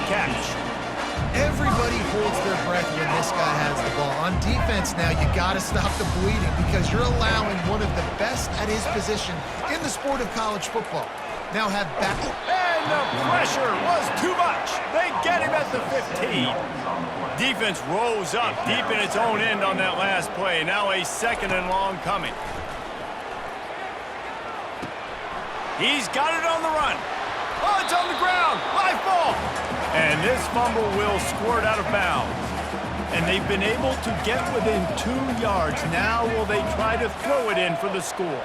catch. Everybody holds their breath when this guy has the ball. On defense now, you got to stop the bleeding because you're allowing one of the best at his position in the sport of college football. Now have back. And the pressure was too much. They get him at the 15. Defense rose up deep in its own end on that last play. Now a 2nd and long coming. He's got it on the run. Oh, it's on the ground. Live ball. And this fumble will squirt out of bounds. And they've been able to get within 2 yards. Now will they try to throw it in for the score?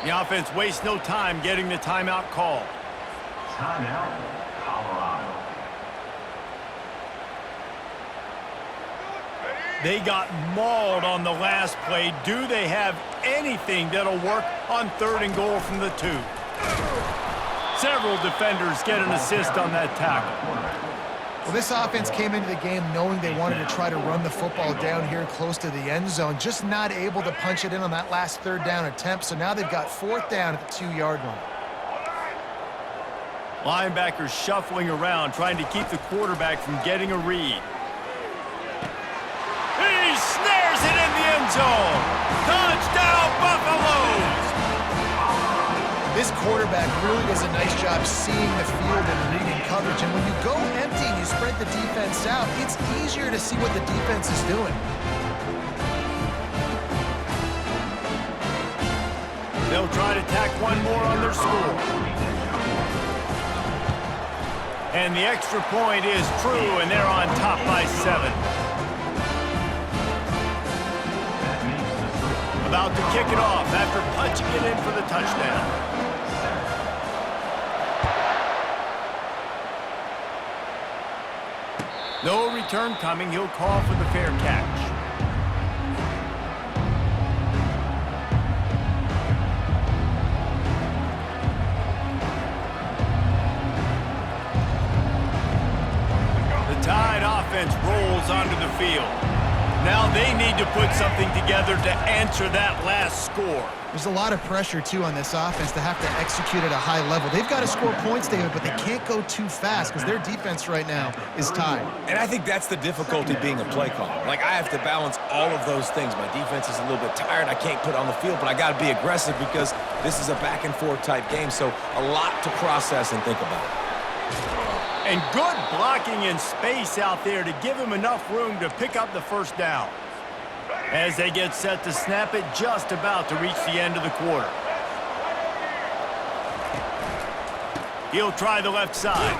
The offense wastes no time getting the timeout called. Timeout, Colorado. They got mauled on the last play. Do they have anything that'll work on 3rd and goal from the 2? Several defenders get an assist on that tackle. Well, this offense came into the game knowing they wanted to try to run the football down here close to the end zone, just not able to punch it in on that last 3rd down attempt, so now they've got 4th down at the 2-yard line. Linebackers shuffling around, trying to keep the quarterback from getting a read. He snares it in the end zone. Touchdown, Buffaloes! This quarterback really does a nice job seeing the field and reading coverage. And when you go empty and you spread the defense out, it's easier to see what the defense is doing. They'll try to tack one more on their score. And the extra point is true, and they're on top by 7. About to kick it off after punching it in for the touchdown. No return coming. He'll call for the fair catch. The Tide offense rolls onto the field. Now they need to put something together to answer that last score. There's a lot of pressure, too, on this offense to have to execute at a high level. They've got to score points, David, but they can't go too fast because their defense right now is tied. And I think that's the difficulty being a play caller. Like, I have to balance all of those things. My defense is a little bit tired. I can't put it on the field, but I got to be aggressive because this is a back-and-forth type game, so a lot to process and think about. And good blocking in space out there to give him enough room to pick up the 1st down. As they get set to snap it, just about to reach the end of the quarter. He'll try the left side.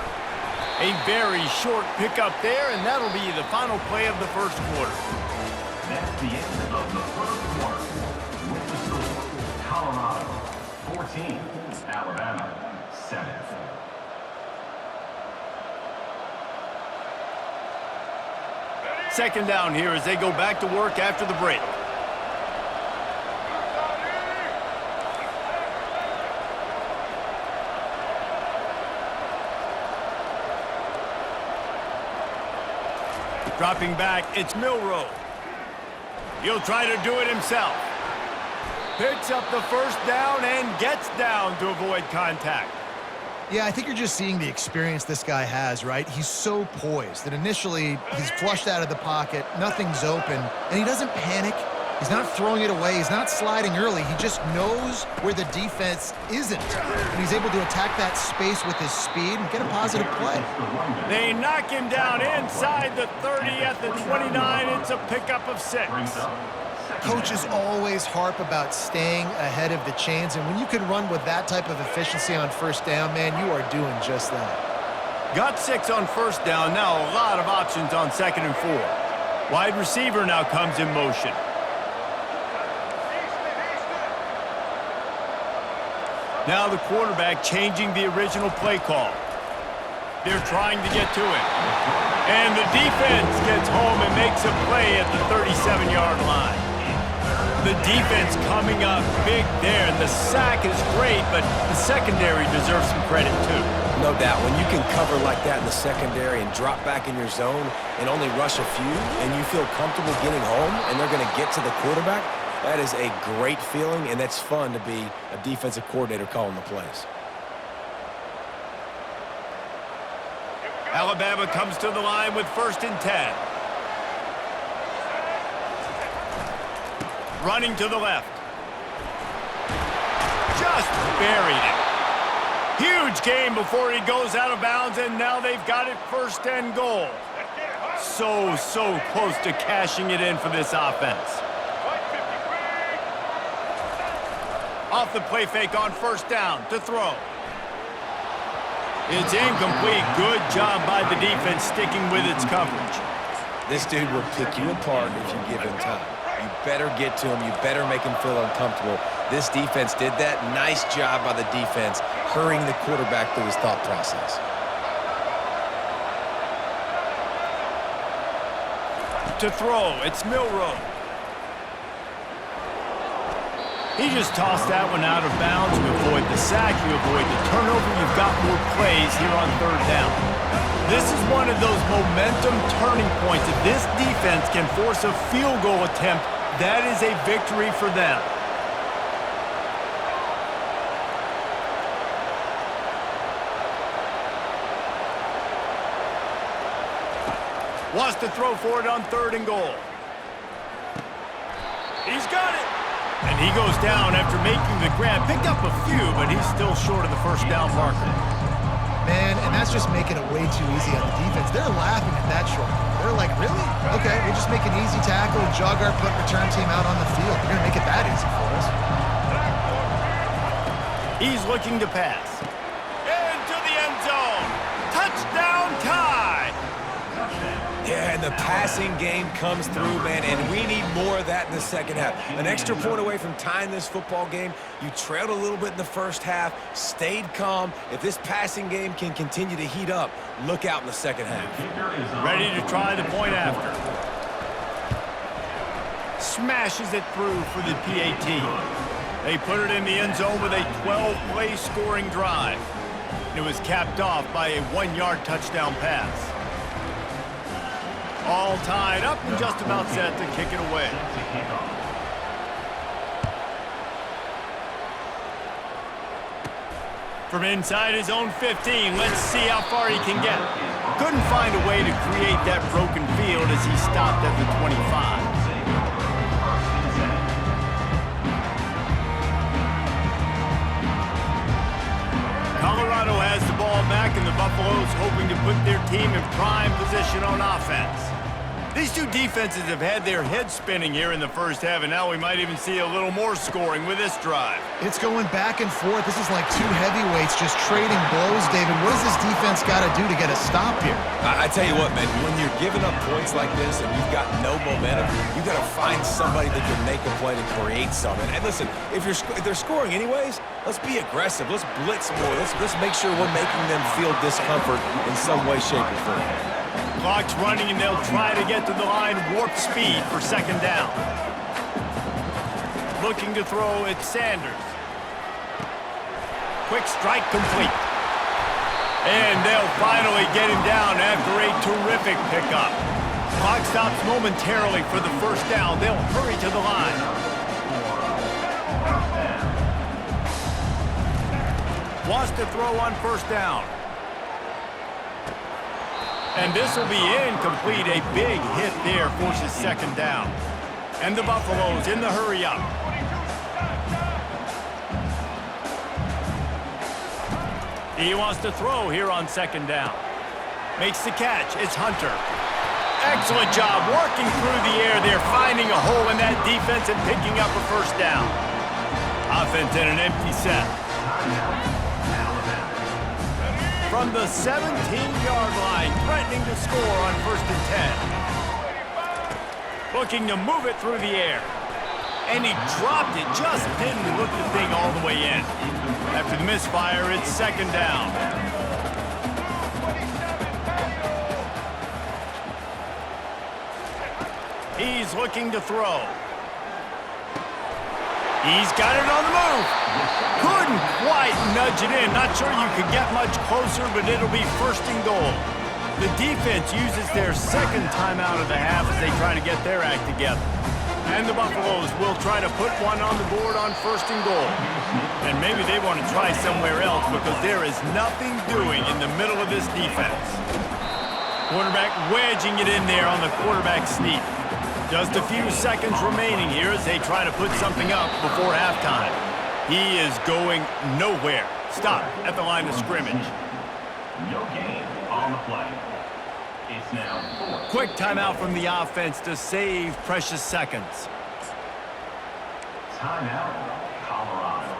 A very short pickup there, and that'll be the final play of the 1st quarter. That's the end of the 1st quarter. With the score, Colorado 14, Alabama 7. Second down here as they go back to work after the break. Dropping back, it's Milroe. He'll try to do it himself. Picks up the 1st down and gets down to avoid contact. Yeah, I think you're just seeing the experience this guy has, right? He's so poised that initially he's flushed out of the pocket, nothing's open, and he doesn't panic. He's not throwing it away. He's not sliding early. He just knows where the defense isn't, and he's able to attack that space with his speed and get a positive play. They knock him down inside the 30 at the 29. It's a pickup of 6. Coaches always harp about staying ahead of the chains, and when you can run with that type of efficiency on 1st down, man, you are doing just that. Got 6 on 1st down. Now a lot of options on 2nd and 4. Wide receiver now comes in motion. Now the quarterback changing the original play call. They're trying to get to it. And the defense gets home and makes a play at the 37-yard line. The defense coming up big there. The sack is great, but the secondary deserves some credit too. No doubt. When you can cover like that in the secondary and drop back in your zone and only rush a few, and you feel comfortable getting home and they're going to get to the quarterback, that is a great feeling, and that's fun to be a defensive coordinator calling the plays. Alabama comes to the line with 1st and 10. Running to the left. Just buried it. Huge gain before he goes out of bounds, and now they've got it 1st and goal. So close to cashing it in for this offense. Off the play fake on 1st down to throw. It's incomplete. Good job by the defense sticking with its coverage. This dude will pick you apart if you give him time. You better get to him. You better make him feel uncomfortable. This defense did that. Nice job by the defense, hurrying the quarterback through his thought process. To throw, it's Milroe. He just tossed that one out of bounds. You avoid the sack, you avoid the turnover. You've got more plays here on 3rd down. This is one of those momentum turning points. If this defense can force a field goal attempt, that is a victory for them. Wants to throw for it on 3rd and goal. He's got it. And he goes down after making the grab. Picked up a few, but he's still short of the 1st down marker. Man, and that's just making it way too easy on the defense. They're laughing at that short. They're like, really? Okay, we'll just make an easy tackle, jog our punt return team out on the field. They're going to make it that easy for us. He's looking to pass. Into the end zone. Touchdown tie. Yeah, and the passing game comes through, man, and we need more of that in the 2nd half. An extra point away from tying this football game. You trailed a little bit in the 1st half, stayed calm. If this passing game can continue to heat up, look out in the 2nd half. Ready to try the point after. Smashes it through for the PAT. They put it in the end zone with a 12-play scoring drive. It was capped off by a 1-yard touchdown pass. All tied up and just about set to kick it away. From inside his own 15, let's see how far he can get. Couldn't find a way to create that broken field as he stopped at the 25. Colorado has the ball back, and the Buffaloes hoping to put their team in prime position on offense. These two defenses have had their heads spinning here in the 1st half, and now we might even see a little more scoring with this drive. It's going back and forth. This is like two heavyweights just trading blows, David. What does this defense got to do to get a stop here? I tell you what, man, when you're giving up points like this and you've got no momentum, you got to find somebody that can make a play to create something. And listen, if they're scoring anyways, let's be aggressive. Let's blitz more. Let's make sure we're making them feel discomfort in some way, shape, or form. Clock's running, and they'll try to get to the line warp speed for 2nd down. Looking to throw, it's Sanders. Quick strike complete. And they'll finally get him down after a terrific pickup. Clock stops momentarily for the 1st down. They'll hurry to the line. Wants to throw on 1st down. And this will be incomplete. A big hit there forces 2nd down. And the Buffaloes in the hurry up. He wants to throw here on 2nd down. Makes the catch. It's Hunter. Excellent job working through the air there, finding a hole in that defense and picking up a 1st down. Offense in an empty set. From the 17-yard line, threatening to score on 1st and 10. Looking to move it through the air. And he dropped it, just didn't look the thing all the way in. After the misfire, it's 2nd down. He's looking to throw. He's got it on the move. Couldn't quite nudge it in. Not sure you could get much closer, but it'll be 1st and goal. The defense uses their 2nd timeout of the half as they try to get their act together. And the Buffaloes will try to put one on the board on 1st and goal. And maybe they want to try somewhere else because there is nothing doing in the middle of this defense. Quarterback wedging it in there on the quarterback sneak. Just a few seconds remaining here as they try to put something up before halftime. He is going nowhere. Stop at the line of scrimmage. No gain on the play. It's now 4th. Quick timeout from the offense to save precious seconds. Timeout, Colorado.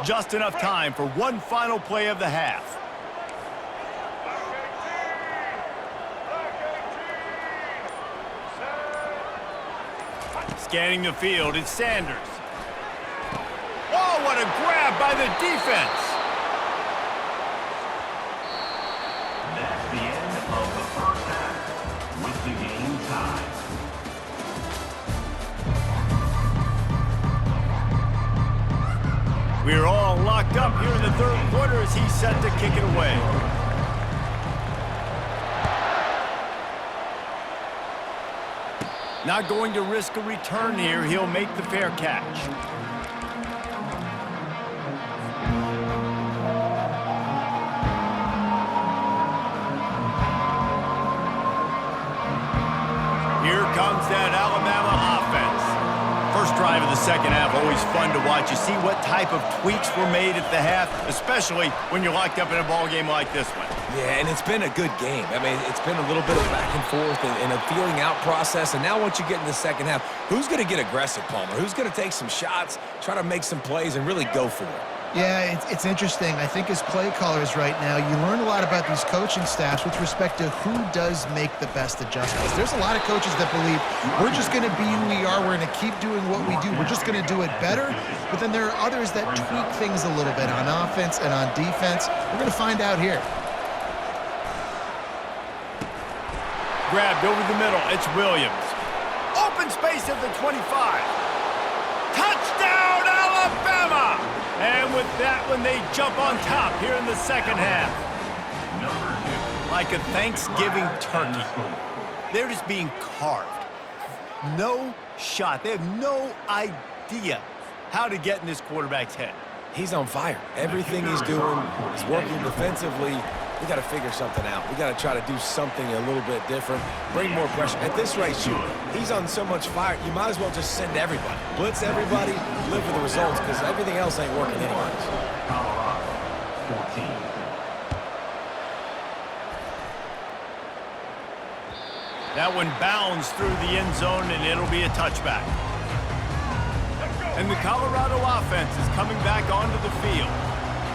Just enough time for one final play of the half. Scanning the field, it's Sanders. Oh, what a grab by the defense! That's the end of the first half, with the game tied. We're all locked up here in the third quarter as he's set to kick it away. Not going to risk a return here. He'll make the fair catch. Here comes that Alabama offense. First drive of the second half, always fun to watch. You see what type of tweaks were made at the half, especially when you're locked up in a ball game like this one. Yeah, and it's been a good game. I mean, it's been a little bit of back and forth and a feeling out process. And now once you get in the second half, who's going to get aggressive, Palmer? Who's going to take some shots, try to make some plays, and really go for it? Yeah, it's interesting. I think as play callers right now, you learn a lot about these coaching staffs with respect to who does make the best adjustments. There's a lot of coaches that believe we're just going to be who we are. We're going to keep doing what we do. We're just going to do it better. But then there are others that tweak things a little bit on offense and on defense. We're going to find out here. Grabbed over the middle. It's Williams. Open space at the 25. Touchdown, Alabama! And with that one, they jump on top here in the second half. Like a Thanksgiving turkey. They're just being carved. No shot. They have no idea how to get in this quarterback's head. He's on fire. Everything he's doing is working defensively. We got to figure something out. We got to try to do something a little bit different, bring more pressure. At this rate, shoot, he's on so much fire, you might as well just send everybody. Blitz everybody, live with the results, because everything else ain't working anyways. Colorado, 14. That one bounds through the end zone, and it'll be a touchback. And the Colorado offense is coming back onto the field.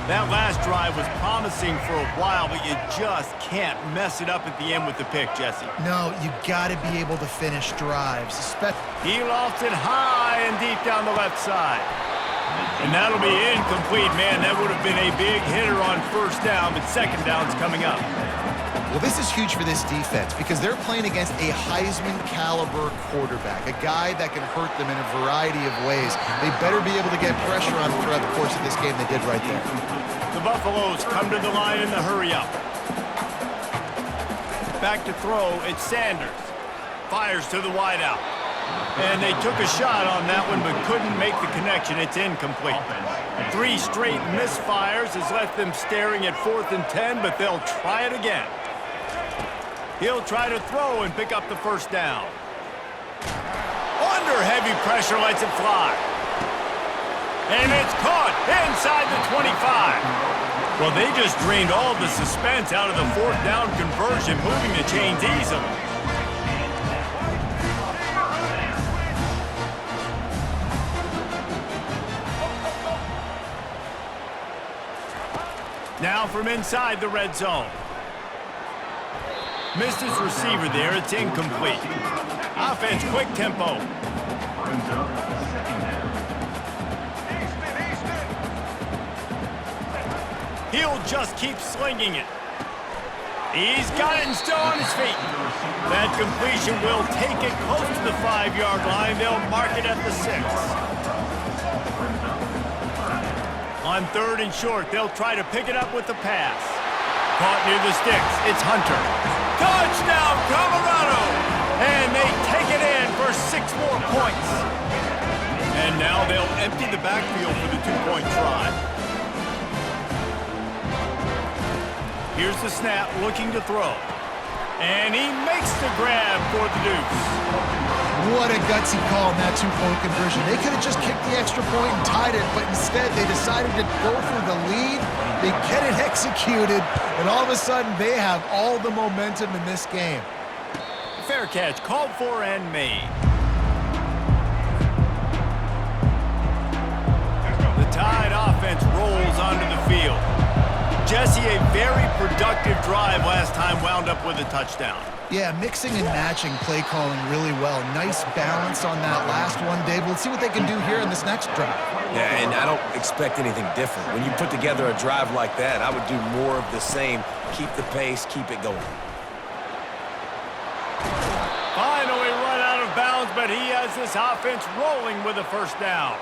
That last drive was promising for a while, but you just can't mess it up at the end with the pick, Jesse. No, you got to be able to finish drives. He lofts it high and deep down the left side. And that'll be incomplete, man. That would have been a big hitter on first down, but second down's coming up. Well, this is huge for this defense because they're playing against a Heisman-caliber quarterback, a guy that can hurt them in a variety of ways. They better be able to get pressure on him throughout the course of this game. They did right there. The Buffaloes come to the line in the hurry-up. Back to throw, it's Sanders. Fires to the wideout. And they took a shot on that one but couldn't make the connection. It's incomplete. 3 straight misfires has left them staring at 4th and 10, but they'll try it again. He'll try to throw and pick up the first down. Under heavy pressure, lets it fly. And it's caught inside the 25. Well, they just drained all the suspense out of the 4th down conversion, moving the chains easily. Now from inside the red zone. Missed his receiver there. It's incomplete. Offense, quick tempo. Brings up second down. He'll just keep slinging it. He's got it and still on his feet. That completion will take it close to the 5-yard line. They'll mark it at the 6. On 3rd and short, they'll try to pick it up with the pass. Caught near the sticks. It's Hunter. Touchdown, Colorado! And they take it in for 6 more points. And now they'll empty the backfield for the two-point try. Here's the snap, looking to throw. And he makes the grab for the deuce. What a gutsy call in that two-point conversion. They could have just kicked the extra point and tied it, but instead they decided to go for the lead. They get it executed, and all of a sudden they have all the momentum in this game. Fair catch, called for and made. The Tide offense rolls onto the field. Jesse, a very productive drive last time, wound up with a touchdown. Yeah, mixing and matching play calling really well. Nice balance on that last one, Dave. Let's see what they can do here in this next drive. Yeah, and I don't expect anything different. When you put together a drive like that, I would do more of the same. Keep the pace, keep it going. Finally run out of bounds, but he has this offense rolling with a first down.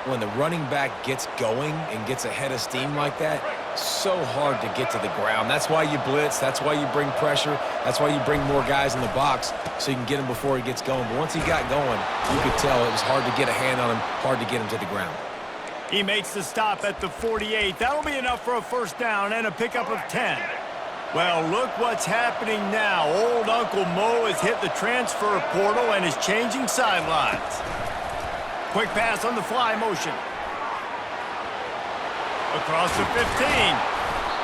When the running back gets going and gets ahead of steam like that, so hard to get to the ground. That's why you blitz. That's why you bring pressure. That's why you bring more guys in the box so you can get him before he gets going. But once he got going, you could tell it was hard to get a hand on him, hard to get him to the ground. He makes the stop at the 48. That'll be enough for a first down and a pickup of 10. Well, look what's happening now. Old Uncle Mo has hit the transfer portal and is changing sidelines. Quick pass on the fly motion. Across the 15.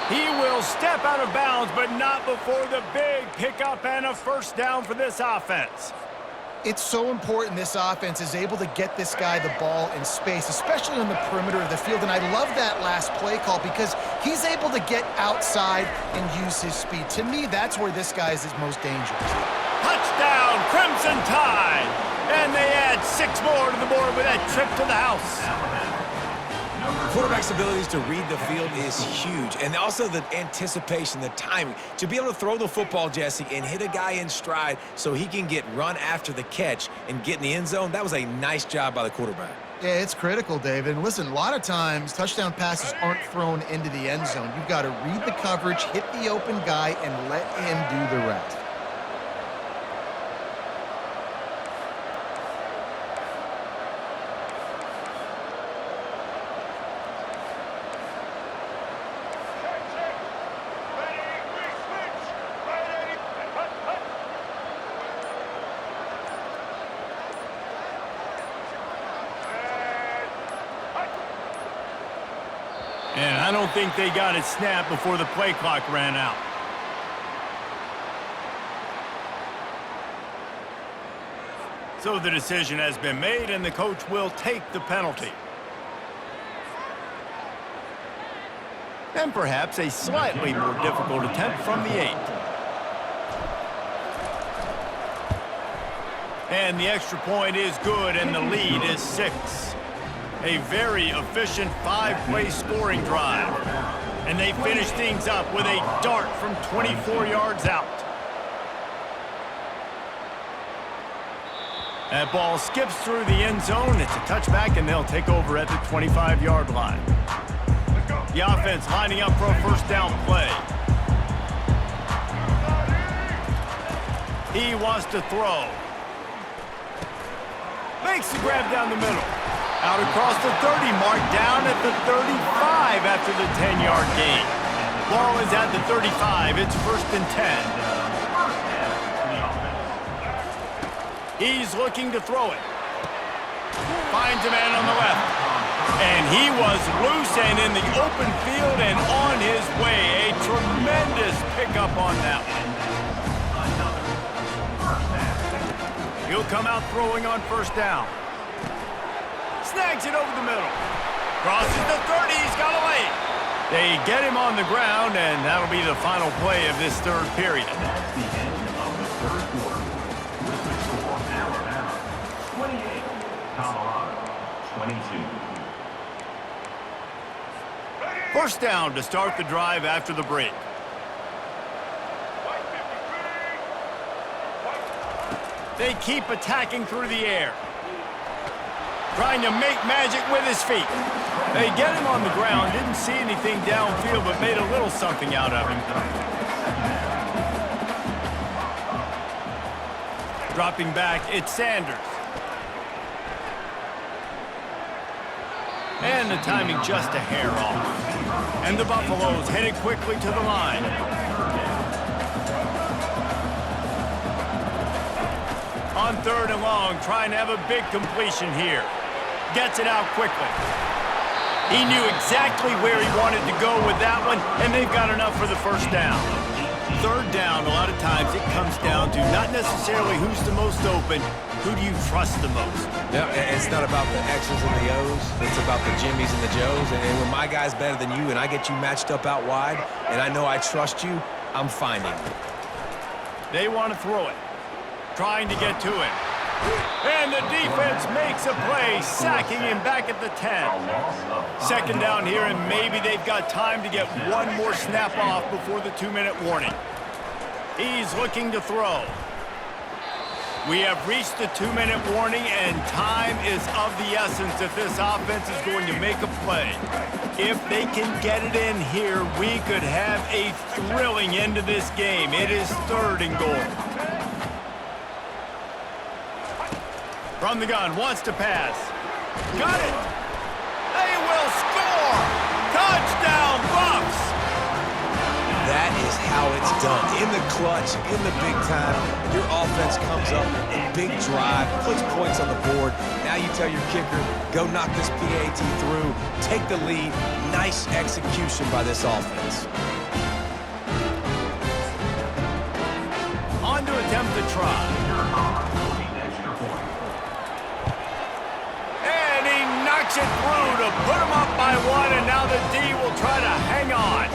He will step out of bounds, but not before the big pickup and a first down for this offense. It's so important this offense is able to get this guy the ball in space, especially on the perimeter of the field. And I love that last play call because he's able to get outside and use his speed. To me, that's where this guy is his most dangerous. Touchdown, Crimson Tide! And they add 6 more to the board with that trip to the house. Quarterback's abilities to read the field is huge, and also the anticipation, the timing. To be able to throw the football, Jesse, and hit a guy in stride so he can get run after the catch and get in the end zone, that was a nice job by the quarterback. Yeah, it's critical, David. And listen, a lot of times touchdown passes aren't thrown into the end zone. You've got to read the coverage, hit the open guy, and let him do the rest. And I don't think they got it snapped before the play clock ran out. So the decision has been made, and the coach will take the penalty. And perhaps a slightly more difficult attempt from the 8. And the extra point is good, and the lead is 6. A very efficient 5-play scoring drive. And they finish things up with a dart from 24 yards out. That ball skips through the end zone. It's a touchback, and they'll take over at the 25-yard line. The offense lining up for a first down play. He wants to throw. Makes the grab down the middle. Out across the 30, marked down at the 35 after the 10-yard gain. Ball is at the 35. It's 1st and 10. He's looking to throw it. Finds a man on the left. And he was loose and in the open field and on his way. A tremendous pickup on that one. He'll come out throwing on first down. Snags it over the middle. Crosses the 30. He's got a lane. They get him on the ground, and that'll be the final play of this third period. That's the end of the third quarter. With the score, Alabama 28, Colorado 22. First down to start the drive after the break. They keep attacking through the air. Trying to make magic with his feet. They get him on the ground. Didn't see anything downfield, but made a little something out of him. Dropping back, it's Sanders. And the timing just a hair off. And the Buffaloes headed quickly to the line. On 3rd and long, trying to have a big completion here. Gets it out quickly. He knew exactly where he wanted to go with that one, and they've got enough for the first down. 3rd down, a lot of times it comes down to not necessarily who's the most open, who do you trust the most? Yeah, it's not about the X's and the O's. It's about the Jimmys and the Joes. And when my guy's better than you and I get you matched up out wide, and I know I trust you, I'm finding you. They want to throw it. Trying to get to it. And the defense makes a play, sacking him back at the 10. 2nd down here, and maybe they've got time to get one more snap off before the 2-minute warning. He's looking to throw. We have reached the 2-minute warning, and time is of the essence if this offense is going to make a play. If they can get it in here, we could have a thrilling end to this game. It is 3rd and goal. From the gun, wants to pass. Got it! They will score! Touchdown, Buffs! That is how it's done. In the clutch, in the big time, your offense comes up, big drive, puts points on the board. Now you tell your kicker, go knock this PAT through, take the lead. Nice execution by this offense. On to attempt the try. Knocks it through to put him up by 1, and now the D will try to hang on.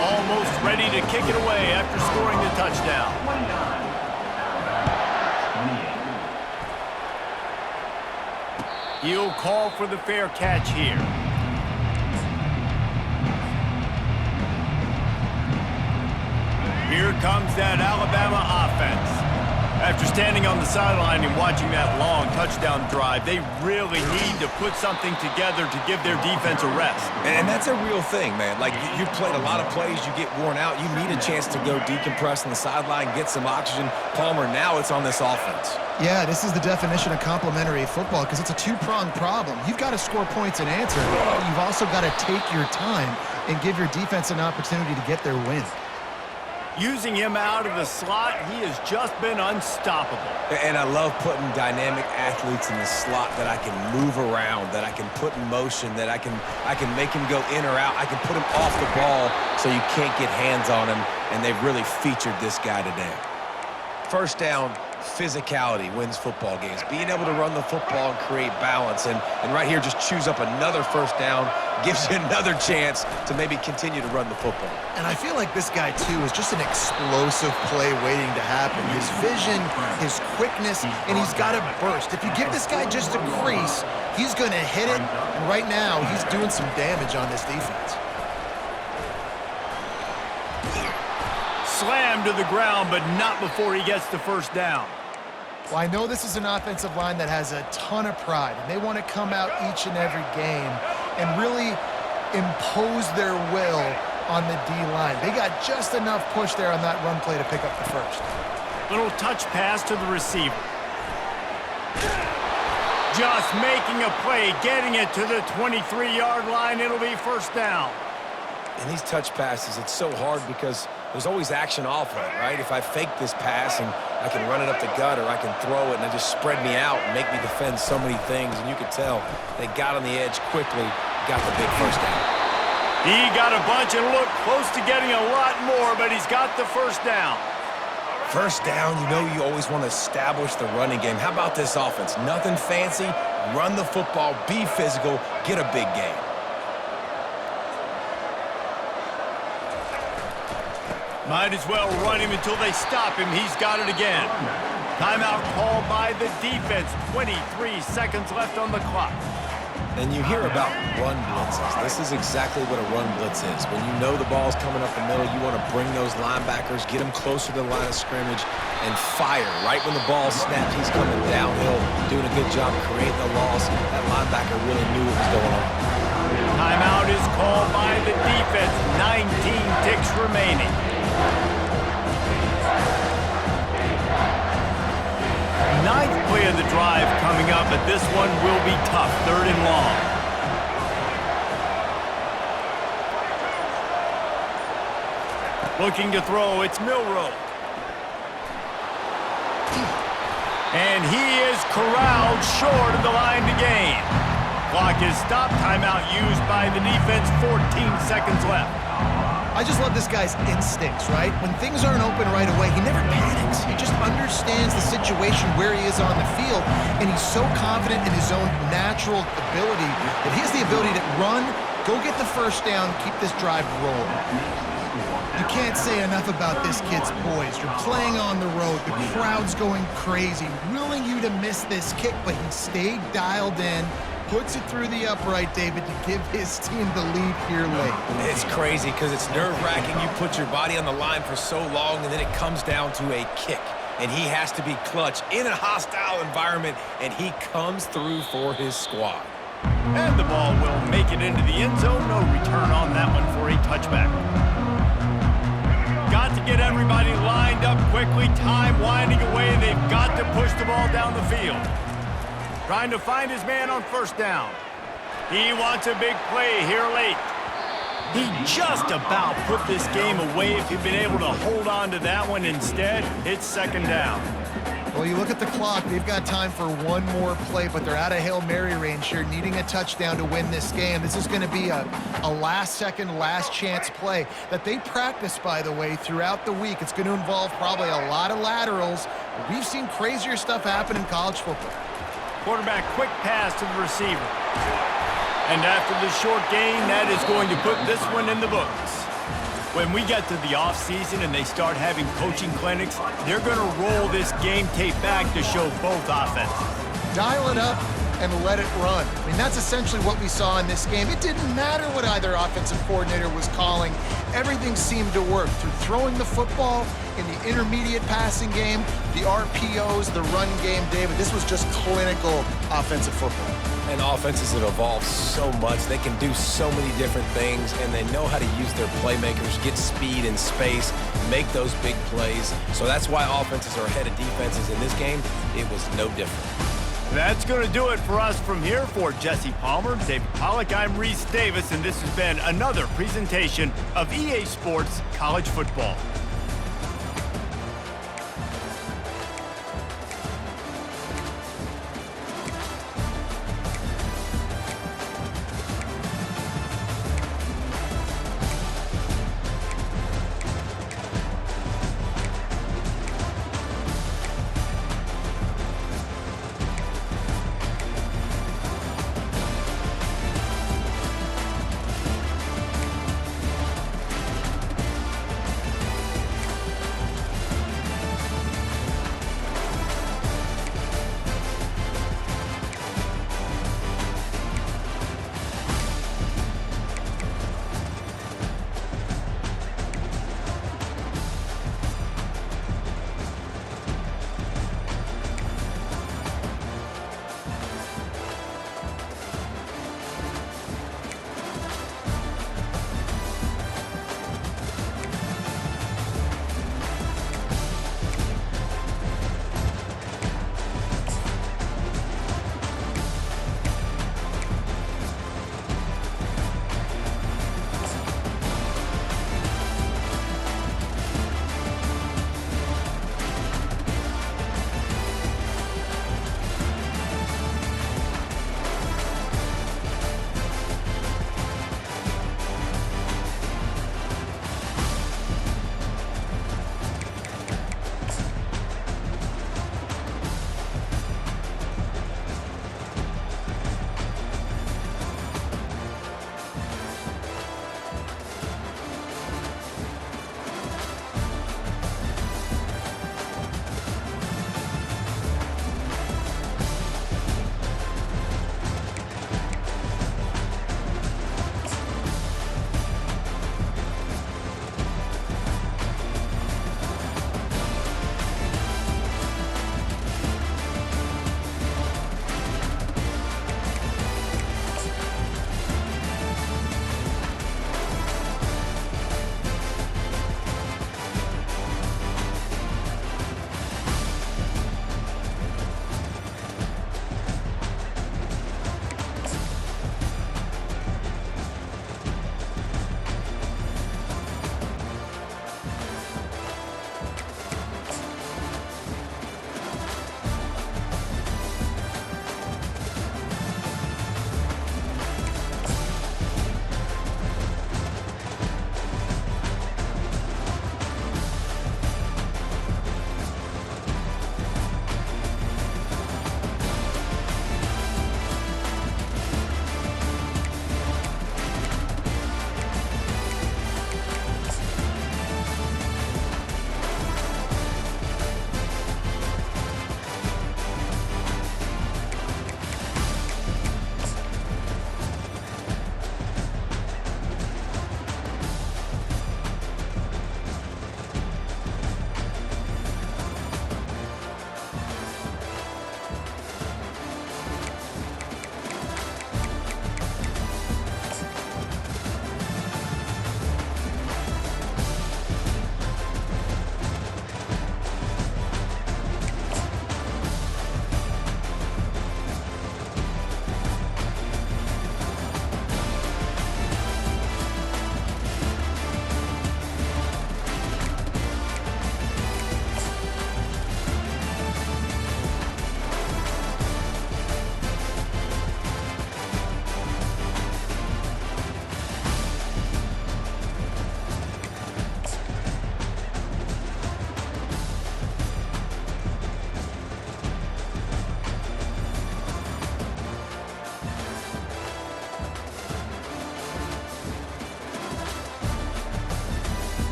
Almost ready to kick it away after scoring the touchdown. He'll call for the fair catch here. Here comes that Alabama offense. After standing on the sideline and watching that long touchdown drive, they really need to put something together to give their defense a rest. And that's a real thing, man. Like, you've played a lot of plays, you get worn out, you need a chance to go decompress on the sideline, get some oxygen. Palmer, now it's on this offense. Yeah, this is the definition of complementary football because it's a two-pronged problem. You've got to score points and answer, but you've also got to take your time and give your defense an opportunity to get their win. Using him out of the slot, he has just been unstoppable. And I love putting dynamic athletes in the slot that I can move around, that I can put in motion, that I can make him go in or out. I can put him off the ball so you can't get hands on him, and they've really featured this guy today. 1st down, physicality wins football games. Being able to run the football and create balance, and right here just choose up another 1st down, gives you another chance to maybe continue to run the football. And I feel like this guy, too, is just an explosive play waiting to happen. His vision, his quickness, and he's got a burst. If you give this guy just a crease, he's going to hit it, and right now he's doing some damage on this defense. Slammed to the ground, but not before he gets the 1st down. Well, I know this is an offensive line that has a ton of pride, and they want to come out each and every game and really impose their will on the D-line. They got just enough push there on that run play to pick up the 1st. Little touch pass to the receiver. Just making a play, getting it to the 23-yard line. It'll be 1st down. And these touch passes, it's so hard because there's always action off of it, right? If I fake this pass and I can run it up the gut, or I can throw it and it just spread me out and make me defend so many things. And you could tell they got on the edge quickly, got the big 1st down. He got a bunch and looked close to getting a lot more, but he's got the 1st down. 1st down, you know you always want to establish the running game. How about this offense? Nothing fancy, run the football, be physical, get a big game. Might as well run him until they stop him. He's got it again. Timeout called by the defense. 23 seconds left on the clock. And you hear about run blitzes. This is exactly what a run blitz is. When you know the ball's coming up the middle, you want to bring those linebackers, get them closer to the line of scrimmage, and fire. Right when the ball snapped, he's coming downhill, doing a good job creating the loss. That linebacker really knew what was going on. Timeout is called by the defense. 19 ticks remaining. Ninth play of the drive coming up, but this one will be tough. 3rd and long. Looking to throw, it's Milroe. And he is corralled short of the line to gain. Clock is stopped. Timeout used by the defense. 14 seconds left. I just love this guy's instincts, right? When things aren't open right away, he never panics. He just understands the situation where he is on the field, and he's so confident in his own natural ability that he has the ability to run, go get the first down, keep this drive rolling. You can't say enough about this kid's poise. You're playing on the road. The crowd's going crazy, willing you to miss this kick, but he stayed dialed in, puts it through the upright, David, to give his team the lead here late. It's crazy because it's nerve-wracking. You put your body on the line for so long, and then it comes down to a kick. And he has to be clutch in a hostile environment, and he comes through for his squad. And the ball will make it into the end zone. No return on that one for a touchback. Got to get everybody lined up quickly. Time winding away. They've got to push the ball down the field. Trying to find his man on first down. He wants a big play here late. He just about put this game away if he'd been able to hold on to that one. Instead, it's second down. Well, you look at the clock, they've got time for one more play, but they're out of Hail Mary range here, needing a touchdown to win this game. This is going to be a last-second, last-chance play that they practice, by the way, throughout the week. It's going to involve probably a lot of laterals. We've seen crazier stuff happen in college football. Quarterback, quick pass to the receiver. And after the short gain, that is going to put this one in the books. When we get to the offseason and they start having coaching clinics, they're going to roll this game tape back to show both offenses. Dial it up and let it run. I mean, that's essentially what we saw in this game. It didn't matter what either offensive coordinator was calling. Everything seemed to work through throwing the football in the intermediate passing game, the RPOs, the run game, David. This was just clinical offensive football. And offenses have evolved so much. They can do so many different things, and they know how to use their playmakers, get speed and space, make those big plays. So that's why offenses are ahead of defenses in this game. It was no different. That's going to do it for us from here. For Jesse Palmer, David Pollack, I'm Reese Davis, and this has been another presentation of EA Sports College Football.